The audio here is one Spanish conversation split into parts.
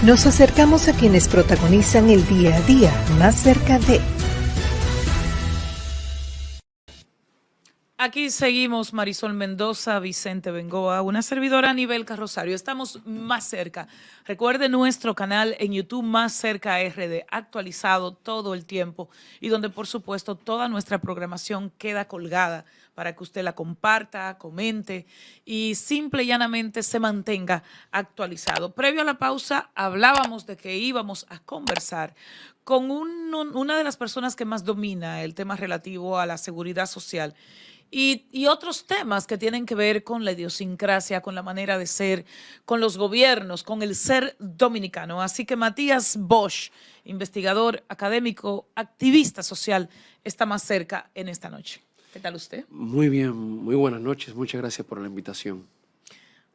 Nos acercamos a quienes protagonizan el día a día más cerca de... Aquí seguimos Marisol Mendoza, Vicente Bengoa, una servidora Anibelka Rosario. Estamos más cerca. Recuerde nuestro canal en YouTube Más Cerca RD, actualizado todo el tiempo y donde por supuesto toda nuestra programación queda colgada para que usted la comparta, comente y simple y llanamente se mantenga actualizado. Previo a la pausa hablábamos de que íbamos a conversar con una de las personas que más domina el tema relativo a la seguridad social y otros temas que tienen que ver con la idiosincrasia, con la manera de ser, con los gobiernos, con el ser dominicano. Así que Matías Bosch, investigador académico, activista social, está más cerca en esta noche. ¿Qué tal usted? Muy bien, muy buenas noches. Muchas gracias por la invitación.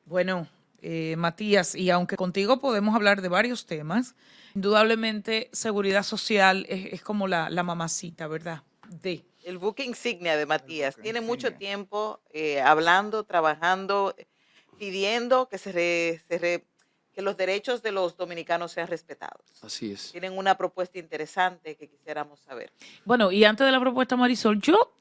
Bueno, Matías, y aunque contigo podemos hablar de varios temas, indudablemente seguridad social es como la mamacita, ¿verdad? El buque insignia de Matías. Tiene mucho tiempo hablando, trabajando, pidiendo que los derechos de los dominicanos sean respetados. Así es. Tienen una propuesta interesante que quisiéramos saber. Bueno, y antes de la propuesta, Marisol, yo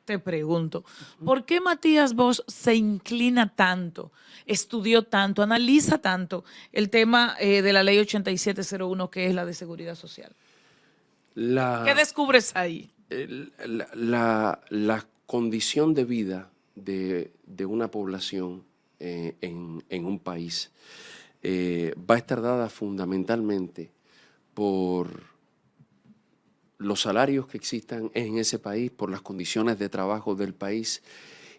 te pregunto, ¿por qué Matías Bosch se inclina tanto, estudió tanto, analiza tanto el tema de la ley 8701, que es la de seguridad social? ¿Qué descubres ahí? La condición de vida de una población en un país va a estar dada fundamentalmente por los salarios que existan en ese país, por las condiciones de trabajo del país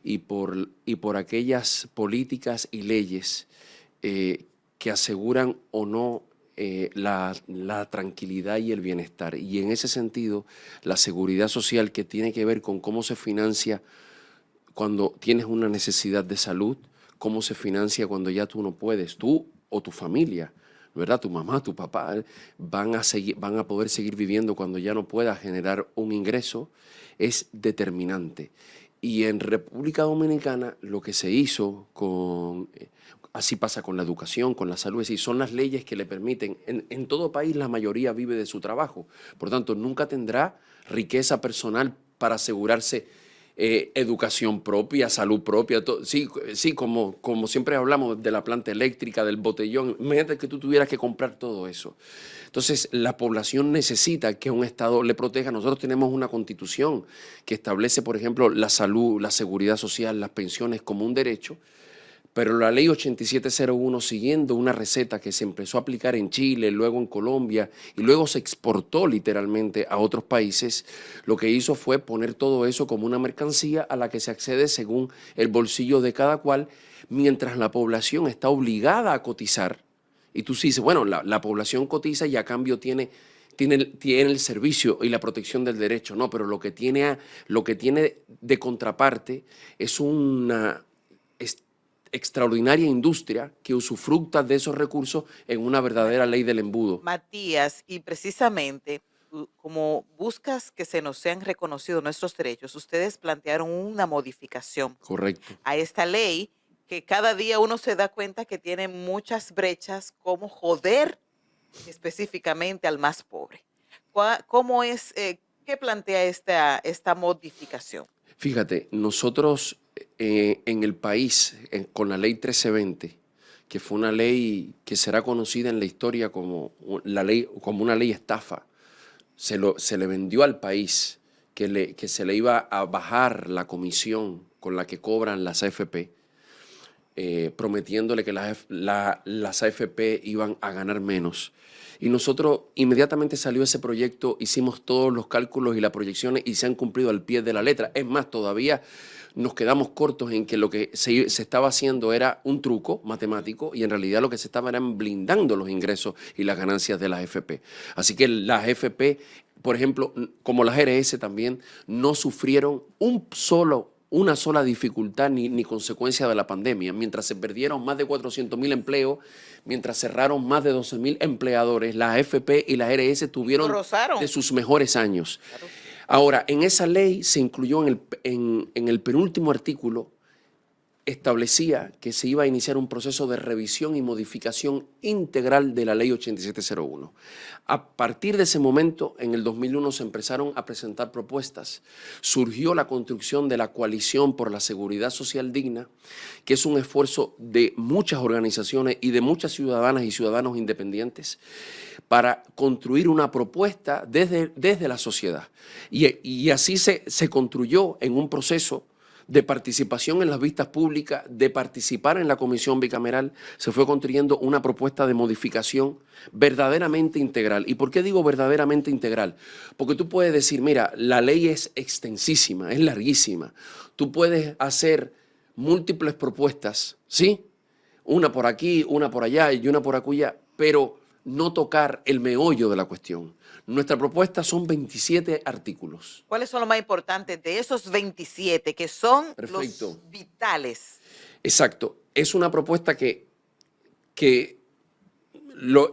y por aquellas políticas y leyes que aseguran o no la tranquilidad y el bienestar. Y en ese sentido, la seguridad social, que tiene que ver con cómo se financia cuando tienes una necesidad de salud, cómo se financia cuando ya tú no puedes, tú o tu familia, ¿verdad? Tu mamá, tu papá van a poder seguir viviendo cuando ya no puedas generar un ingreso, es determinante. Y en República Dominicana lo que se hizo así pasa con la educación, con la salud, es decir, son las leyes que le permiten, en todo país la mayoría vive de su trabajo, por tanto nunca tendrá riqueza personal para asegurarse educación propia, salud propia, sí, como siempre hablamos de la planta eléctrica, del botellón, imagínate que tú tuvieras que comprar todo eso. Entonces, la población necesita que un Estado le proteja. Nosotros tenemos una Constitución que establece, por ejemplo, la salud, la seguridad social, las pensiones como un derecho, pero la ley 8701, siguiendo una receta que se empezó a aplicar en Chile, luego en Colombia y luego se exportó literalmente a otros países, lo que hizo fue poner todo eso como una mercancía a la que se accede según el bolsillo de cada cual, mientras la población está obligada a cotizar. Y tú sí dices, bueno, la población cotiza y a cambio tiene el servicio y la protección del derecho. No, pero lo que tiene de contraparte es una extraordinaria industria que usufructa de esos recursos en una verdadera ley del embudo. Matías, y precisamente como buscas que se nos sean reconocidos nuestros derechos, ustedes plantearon una modificación. Correcto. A esta ley, que cada día uno se da cuenta que tiene muchas brechas, como joder específicamente al más pobre. ¿Cómo es, qué plantea esta modificación? Fíjate, nosotros en el país, con la ley 1320, que fue una ley que será conocida en la historia como una ley estafa, se le vendió al país que se le iba a bajar la comisión con la que cobran las AFP, prometiéndole que las AFP iban a ganar menos. Y nosotros inmediatamente salió ese proyecto, hicimos todos los cálculos y las proyecciones y se han cumplido al pie de la letra. Es más, todavía nos quedamos cortos en que lo que se estaba haciendo era un truco matemático y en realidad lo que se estaba era blindando los ingresos y las ganancias de las AFP. Así que las AFP, por ejemplo, como las RS también, no sufrieron una sola dificultad ni consecuencia de la pandemia. Mientras se perdieron más de 400.000 empleos, mientras cerraron más de 12.000 empleadores, las AFP y las RS tuvieron de sus mejores años. Claro. Ahora, en esa ley se incluyó en el penúltimo artículo establecía que se iba a iniciar un proceso de revisión y modificación integral de la Ley 8701. A partir de ese momento, en el 2001, se empezaron a presentar propuestas. Surgió la construcción de la Coalición por la Seguridad Social Digna, que es un esfuerzo de muchas organizaciones y de muchas ciudadanas y ciudadanos independientes para construir una propuesta desde la sociedad. Y así se construyó en un proceso de participación en las vistas públicas, de participar en la comisión bicameral, se fue construyendo una propuesta de modificación verdaderamente integral. ¿Y por qué digo verdaderamente integral? Porque tú puedes decir, mira, la ley es extensísima, es larguísima. Tú puedes hacer múltiples propuestas, ¿sí? Una por aquí, una por allá y una por acullá, pero no tocar el meollo de la cuestión. Nuestra propuesta son 27 artículos. ¿Cuáles son los más importantes de esos 27 que son Perfecto. los vitales? Exacto. Es una propuesta y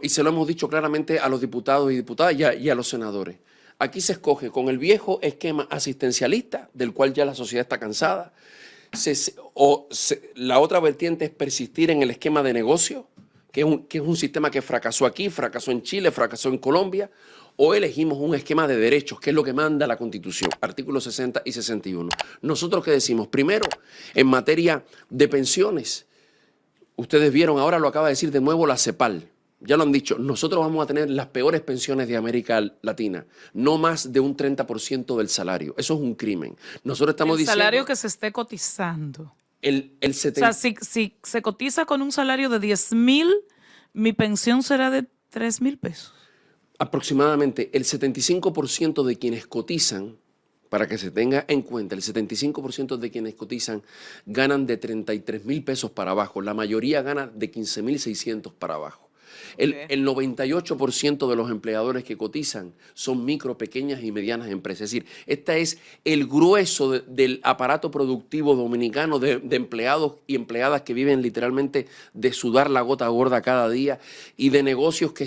se lo hemos dicho claramente a los diputados y diputadas y a los senadores. Aquí se escoge con el viejo esquema asistencialista, del cual ya la sociedad está cansada. La otra vertiente es persistir en el esquema de negocio, que es un sistema que fracasó aquí, fracasó en Chile, fracasó en Colombia. O elegimos un esquema de derechos, que es lo que manda la Constitución, artículos 60 y 61. ¿Nosotros qué decimos? Primero, en materia de pensiones, ustedes vieron, ahora lo acaba de decir de nuevo la CEPAL, ya lo han dicho, nosotros vamos a tener las peores pensiones de América Latina, no más de un 30% del salario. Eso es un crimen. Nosotros estamos diciendo... El salario que se esté cotizando. O sea, si se cotiza con un salario de 10,000, mi pensión será de 3,000 pesos. Aproximadamente el 75% de quienes cotizan, para que se tenga en cuenta, el 75% de quienes cotizan ganan de 33,000 pesos para abajo. La mayoría gana de 15,600 para abajo. El 98% de los empleadores que cotizan son micro, pequeñas y medianas empresas. Es decir, este es el grueso del aparato productivo dominicano de empleados y empleadas que viven literalmente de sudar la gota gorda cada día y de negocios que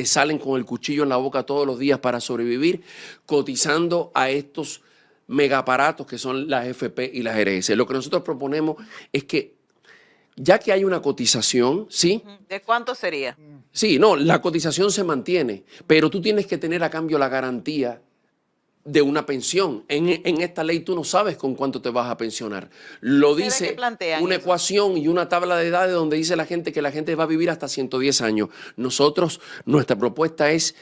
salen con el cuchillo en la boca todos los días para sobrevivir, cotizando a estos megaparatos que son las FP y las RS. Lo que nosotros proponemos es que ya que hay una cotización, ¿sí? ¿De cuánto sería? Sí, no, la cotización se mantiene, pero tú tienes que tener a cambio la garantía de una pensión. En esta ley tú no sabes con cuánto te vas a pensionar. Lo dice una ecuación y una tabla de edades donde dice la gente que la gente va a vivir hasta 110 años. Nuestra propuesta es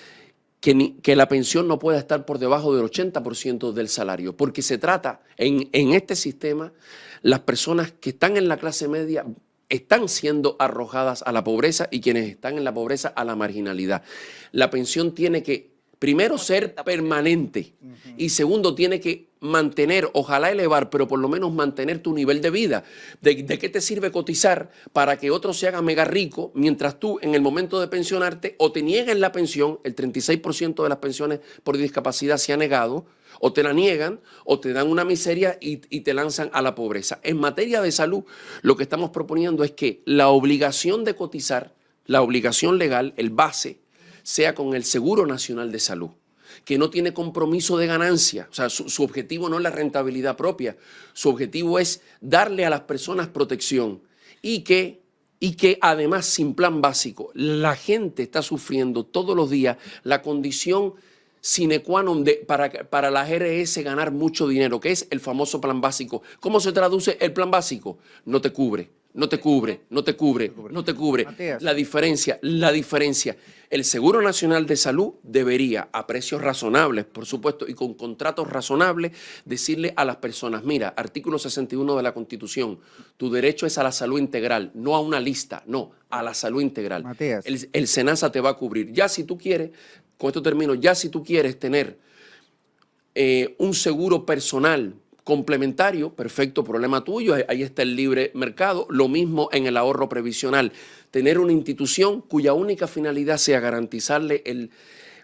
que la pensión no pueda estar por debajo del 80% del salario, porque se trata, en este sistema, las personas que están en la clase media están siendo arrojadas a la pobreza y quienes están en la pobreza a la marginalidad. La pensión tiene que, primero, ser permanente y segundo, tiene que mantener, ojalá elevar, pero por lo menos mantener tu nivel de vida. ¿De qué te sirve cotizar para que otro se haga mega rico mientras tú en el momento de pensionarte o te nieguen la pensión? El 36% de las pensiones por discapacidad se ha negado, o te la niegan o te dan una miseria y te lanzan a la pobreza. En materia de salud, lo que estamos proponiendo es que la obligación de cotizar, la obligación legal, el base, sea con el Seguro Nacional de Salud, que no tiene compromiso de ganancia. O sea, su objetivo no es la rentabilidad propia, su objetivo es darle a las personas protección y que además, sin plan básico, la gente está sufriendo todos los días la condición sine qua non para las RS ganar mucho dinero, que es el famoso plan básico. ¿Cómo se traduce el plan básico? No te cubre, no te cubre, no te cubre, no te cubre. Matías. La diferencia. El Seguro Nacional de Salud debería, a precios razonables, por supuesto, y con contratos razonables, decirle a las personas, mira, artículo 61 de la Constitución, tu derecho es a la salud integral, no a una lista, no, a la salud integral. Matías. El SENASA te va a cubrir. Ya si tú quieres, con esto termino, ya si tú quieres tener un seguro personal complementario, perfecto, problema tuyo, ahí está el libre mercado. Lo mismo en el ahorro previsional, tener una institución cuya única finalidad sea garantizarle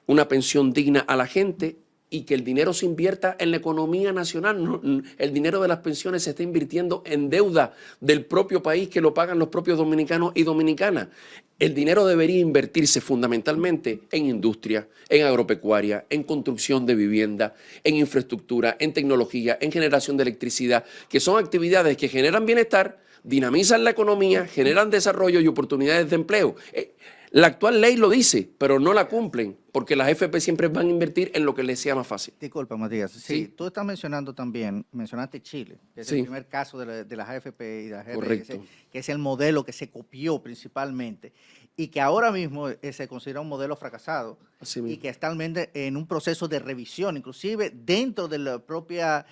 una pensión digna a la gente y que el dinero se invierta en la economía nacional. El dinero de las pensiones se está invirtiendo en deuda del propio país que lo pagan los propios dominicanos y dominicanas. El dinero debería invertirse fundamentalmente en industria, en agropecuaria, en construcción de vivienda, en infraestructura, en tecnología, en generación de electricidad, que son actividades que generan bienestar, dinamizan la economía, generan desarrollo y oportunidades de empleo. La actual ley lo dice, pero no la cumplen, porque las AFP siempre van a invertir en lo que les sea más fácil. Disculpa, Matías. Sí, tú estás mencionando también, mencionaste Chile, que es el primer caso de las AFP y de las RS, Correcto. que es el modelo que se copió principalmente y que ahora mismo se considera un modelo fracasado y que está en un proceso de revisión, inclusive dentro de la propia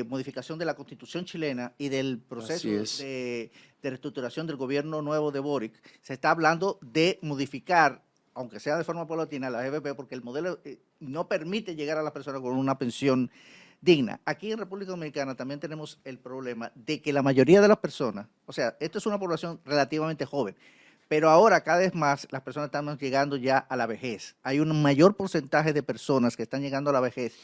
modificación de la Constitución chilena y del proceso de reestructuración del gobierno nuevo de Boric. Se está hablando de modificar, aunque sea de forma paulatina, la AFP, porque el modelo no permite llegar a las personas con una pensión digna. Aquí en República Dominicana también tenemos el problema de que la mayoría de las personas, o sea, esto es una población relativamente joven, pero ahora cada vez más las personas están llegando ya a la vejez. Hay un mayor porcentaje de personas que están llegando a la vejez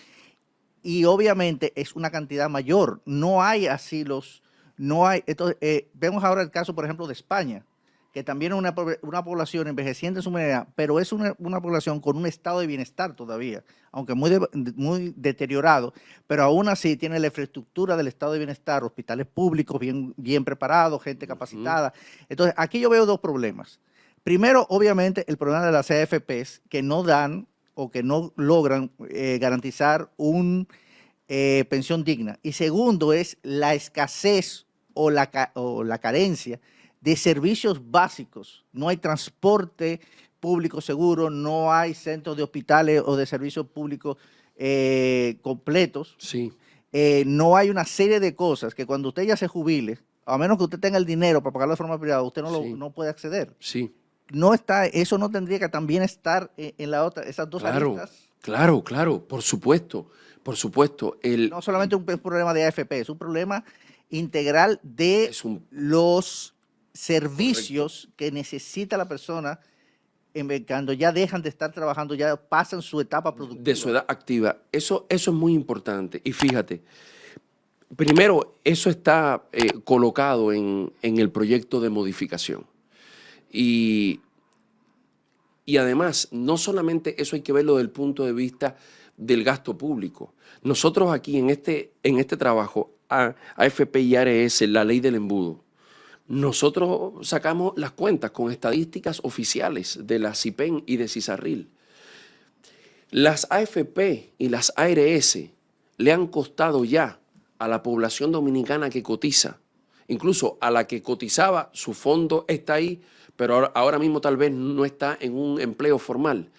y obviamente es una cantidad mayor. No hay asilos, no hay. Entonces, vemos ahora el caso, por ejemplo, de España, que también es una población envejeciente en su manera, pero es una población con un estado de bienestar todavía, aunque muy deteriorado, pero aún así tiene la infraestructura del estado de bienestar, hospitales públicos bien preparados, gente capacitada. Entonces, aquí yo veo dos problemas. Primero, obviamente, el problema de las AFPs que no dan o que no logran garantizar una pensión digna. Y segundo es la escasez o la carencia de servicios básicos. No hay transporte público seguro, no hay centros de hospitales o de servicios públicos completos. Sí. No hay una serie de cosas que cuando usted ya se jubile, a menos que usted tenga el dinero para pagarlo de forma privada, usted no puede acceder. Sí. No está, eso no tendría que también estar en la otra, esas dos aristas. Claro, por supuesto, por supuesto. No solamente un problema de AFP, es un problema integral de los servicios que necesita la persona cuando ya dejan de estar trabajando, ya pasan su etapa productiva. De su edad activa. Eso es muy importante. Y fíjate, primero, eso está colocado en el proyecto de modificación. Y además, no solamente eso hay que verlo desde el punto de vista del gasto público. Nosotros aquí en este trabajo, AFP y ARS, la ley del embudo, nosotros sacamos las cuentas con estadísticas oficiales de la CIPEN y de CISARRIL. Las AFP y las ARS le han costado ya a la población dominicana que cotiza, incluso a la que cotizaba, su fondo está ahí, pero ahora mismo tal vez no está en un empleo formal.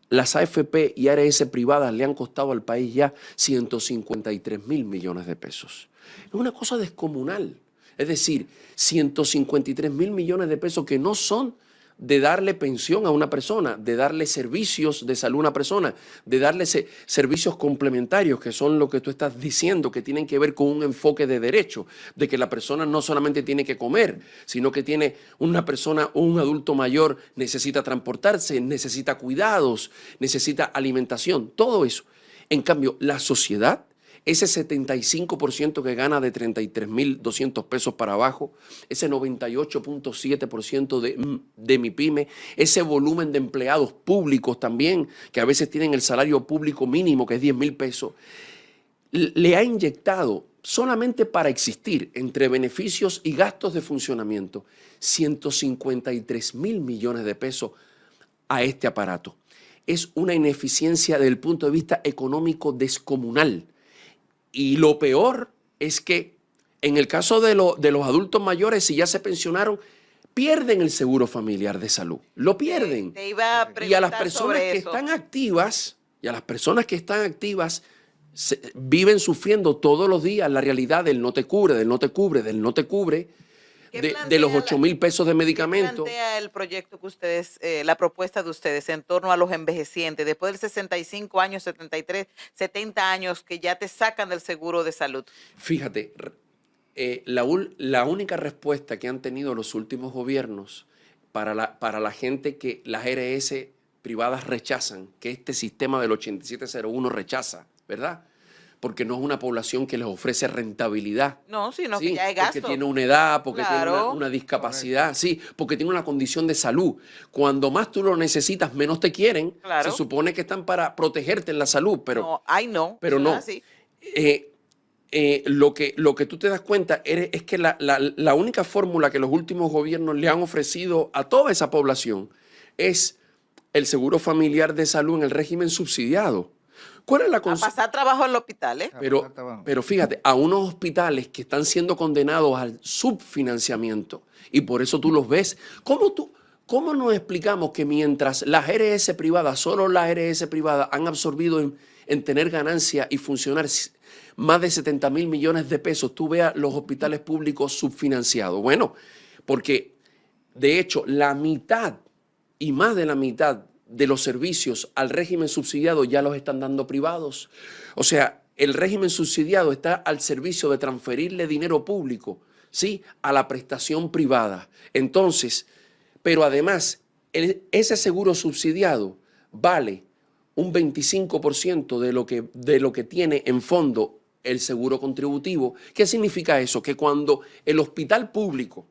Las AFP y ARS privadas le han costado al país ya 153.000 millones de pesos. Es una cosa descomunal. Es decir, 153.000 millones de pesos que no son de darle pensión a una persona, de darle servicios de salud a una persona, de darle servicios complementarios, que son lo que tú estás diciendo, que tienen que ver con un enfoque de derecho, de que la persona no solamente tiene que comer, sino que tiene una persona, un adulto mayor, necesita transportarse, necesita cuidados, necesita alimentación, todo eso. En cambio, la sociedad, ese 75% que gana de 33.200 pesos para abajo, ese 98.7% de mi pyme, ese volumen de empleados públicos también, que a veces tienen el salario público mínimo, que es 10.000 pesos, le ha inyectado solamente para existir, entre beneficios y gastos de funcionamiento, 153.000 millones de pesos a este aparato. Es una ineficiencia desde el punto de vista económico descomunal. Y lo peor es que en el caso de los adultos mayores, si ya se pensionaron, pierden el seguro familiar de salud. Lo pierden. Te iba a preguntar y a las personas sobre que eso. están activas, viven sufriendo todos los días la realidad del no te cubre, del no te cubre, del no te cubre, de los 8.000 pesos de medicamento. ¿Qué plantea el proyecto que ustedes, la propuesta de ustedes en torno a los envejecientes, después de 65 años, 73, 70 años que ya te sacan del seguro de salud? Fíjate, la única respuesta que han tenido los últimos gobiernos para la gente que las ARS privadas rechazan, que este sistema del 8701 rechaza, ¿verdad? Porque no es una población que les ofrece rentabilidad. No, sino Sí, que ya es gasto. porque tiene una edad, porque tiene Claro. una discapacidad, sí, porque tiene una condición de salud. Cuando más tú lo necesitas, menos te quieren. Claro. Se supone que están para protegerte en la salud, pero No, ay, no. pero eso no. es así. Lo que tú te das cuenta es que la única fórmula que los últimos gobiernos le han ofrecido a toda esa población es el seguro familiar de salud en el régimen subsidiado. ¿Cuál es la A pasar trabajo en el hospital, ¿eh? Pero fíjate, a unos hospitales que están siendo condenados al subfinanciamiento y por eso tú los ves. ¿Cómo nos explicamos que mientras las RS privadas, solo las RS privadas han absorbido en tener ganancia y funcionar más de 70.000 millones de pesos, tú veas los hospitales públicos subfinanciados? Bueno, porque de hecho la mitad y más de la mitad de los servicios al régimen subsidiado ya los están dando privados. O sea, el régimen subsidiado está al servicio de transferirle dinero público, ¿sí?, a la prestación privada. Entonces, pero además, ese seguro subsidiado vale un 25% de lo que tiene en fondo el seguro contributivo. ¿Qué significa eso? Que cuando el hospital público,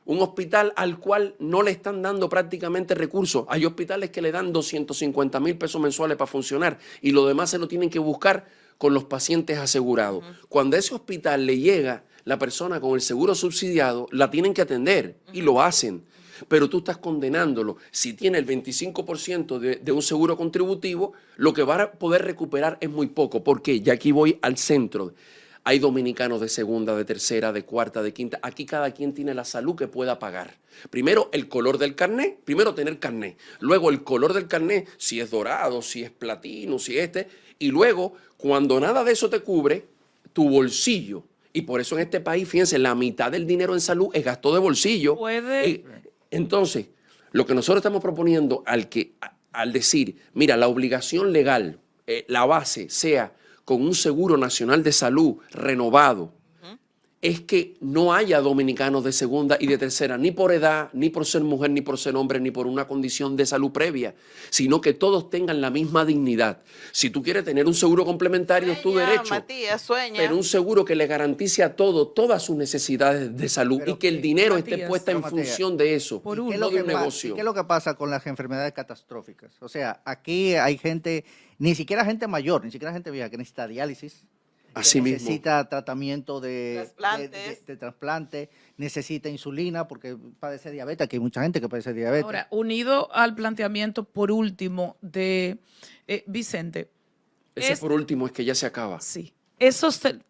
un hospital al cual no le están dando prácticamente recursos, hay hospitales que le dan 250.000 pesos mensuales para funcionar y lo demás se lo tienen que buscar con los pacientes asegurados. Cuando a ese hospital le llega la persona con el seguro subsidiado, la tienen que atender y lo hacen. Pero tú estás condenándolo. Si tiene el 25% de un seguro contributivo, lo que va a poder recuperar es muy poco. ¿Por qué? Y aquí voy al centro. Hay dominicanos de segunda, de tercera, de cuarta, de quinta. Aquí cada quien tiene la salud que pueda pagar. Primero, el color del carné. Primero, tener carné. Luego, el color del carné, si es dorado, si es platino, si es este. Y luego, cuando nada de eso te cubre, tu bolsillo. Y por eso en este país, fíjense, la mitad del dinero en salud es gasto de bolsillo. Entonces, lo que nosotros estamos proponiendo al decir, mira, la obligación legal, la base sea con un seguro nacional de salud renovado, es que no haya dominicanos de segunda y de tercera, ni por edad, ni por ser mujer, ni por ser hombre, ni por una condición de salud previa, sino que todos tengan la misma dignidad. Si tú quieres tener un seguro complementario, es tu derecho, Matías, sueña. pero un seguro que le garantice a todas sus necesidades de salud y que el dinero esté puesta en función de eso, ¿Y no qué es lo de un que negocio. ¿Qué es lo que pasa con las enfermedades catastróficas? O sea, aquí hay gente, ni siquiera gente mayor, ni siquiera gente vieja, que necesita diálisis, Así mismo. necesita tratamiento de trasplante, necesita insulina porque padece diabetes, aquí hay mucha gente que padece diabetes. Ahora, unido al planteamiento, por último, de Vicente. Ese por último es que ya se acaba. Sí.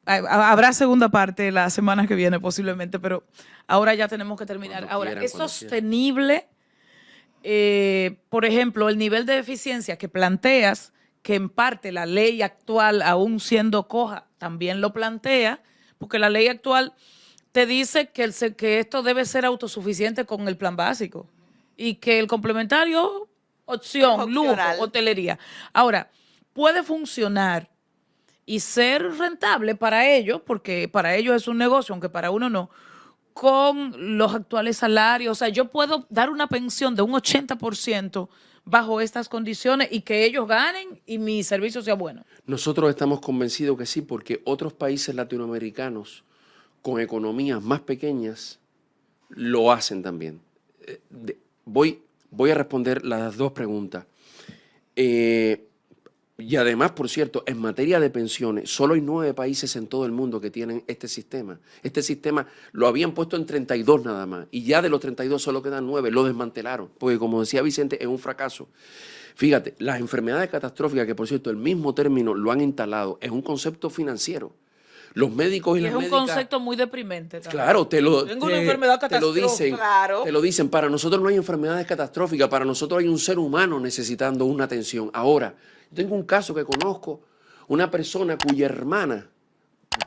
Habrá segunda parte la semana que viene posiblemente, pero ahora ya tenemos que terminar. Cuando Ahora, quieran, ¿es cuando sostenible, por ejemplo, el nivel de eficiencia que planteas, que en parte la ley actual, aún siendo coja, también lo plantea, porque la ley actual te dice que esto debe ser autosuficiente con el plan básico y que el complementario, opción, lujo, hotelería. Ahora, puede funcionar y ser rentable para ellos, porque para ellos es un negocio, aunque para uno no, con los actuales salarios. O sea, yo puedo dar una pensión de un 80% bajo estas condiciones y que ellos ganen y mi servicio sea bueno. Nosotros estamos convencidos que sí, porque otros países latinoamericanos con economías más pequeñas lo hacen también. Voy a responder las dos preguntas. Y además, por cierto, en materia de pensiones, solo hay 9 países en todo el mundo que tienen este sistema. Este sistema lo habían puesto en 32 nada más, y ya de los 32 solo quedan 9, lo desmantelaron, porque como decía Vicente, es un fracaso. Fíjate, las enfermedades catastróficas, que por cierto el mismo término lo han instalado, es un concepto financiero. Los médicos y las médicas... Es un concepto muy deprimente también. Claro, Tengo una enfermedad catastrófica. Te lo dicen, para nosotros no hay enfermedades catastróficas, para nosotros hay un ser humano necesitando una atención. Ahora, tengo un caso que conozco, una persona cuya hermana,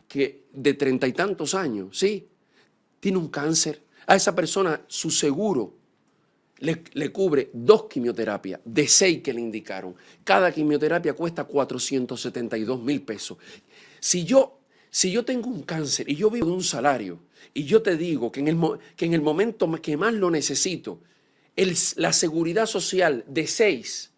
que de 30 y tantos años, sí, tiene un cáncer. A esa persona su seguro le cubre 2 quimioterapias de 6 que le indicaron. Cada quimioterapia cuesta 472.000 pesos. Si yo tengo un cáncer y yo vivo de un salario y yo te digo que en el momento que más lo necesito, la seguridad social de 6,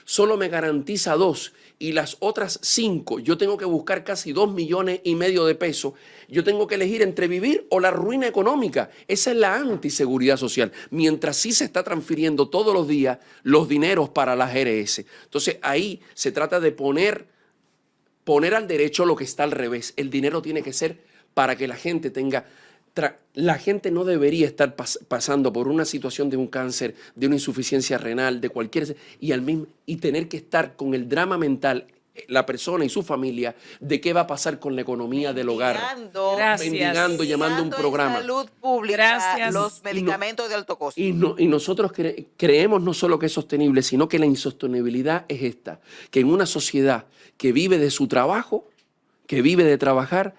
solo me garantiza 2 y las otras 5, yo tengo que buscar casi 2,5 millones de pesos. Yo tengo que elegir entre vivir o la ruina económica. Esa es la antiseguridad social. Mientras sí se está transfiriendo todos los días los dineros para las ARS. Entonces ahí se trata de poner al derecho lo que está al revés. El dinero tiene que ser para que la gente tenga... La gente no debería estar pasando por una situación de un cáncer, de una insuficiencia renal, de cualquier... y tener que estar con el drama mental, la persona y su familia, de qué va a pasar con la economía del hogar. Gracias. Llamando a un programa. Salud pública, Gracias. los medicamentos de alto costo. Y nosotros creemos no solo que es sostenible, sino que la insostenibilidad es esta, que en una sociedad que vive de su trabajo, que vive de trabajar,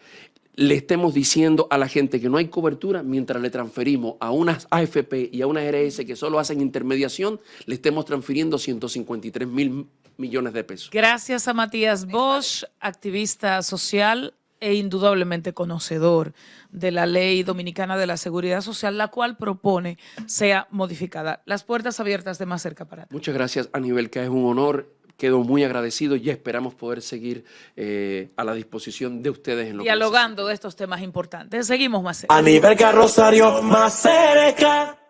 le estemos diciendo a la gente que no hay cobertura mientras le transferimos a unas AFP y a unas ARS que solo hacen intermediación, le estemos transfiriendo 153,000 millones de pesos. Gracias a Matías Bosch, activista social e indudablemente conocedor de la Ley Dominicana de la Seguridad Social, la cual propone sea modificada. Las puertas abiertas de Más Cerca para ti. Muchas gracias, Anibel, que es un honor. Quedo muy agradecido y esperamos poder seguir a la disposición de ustedes en lo dialogando que de estos temas importantes. Seguimos más cerca. Anibel Carrosario, Más Cerca.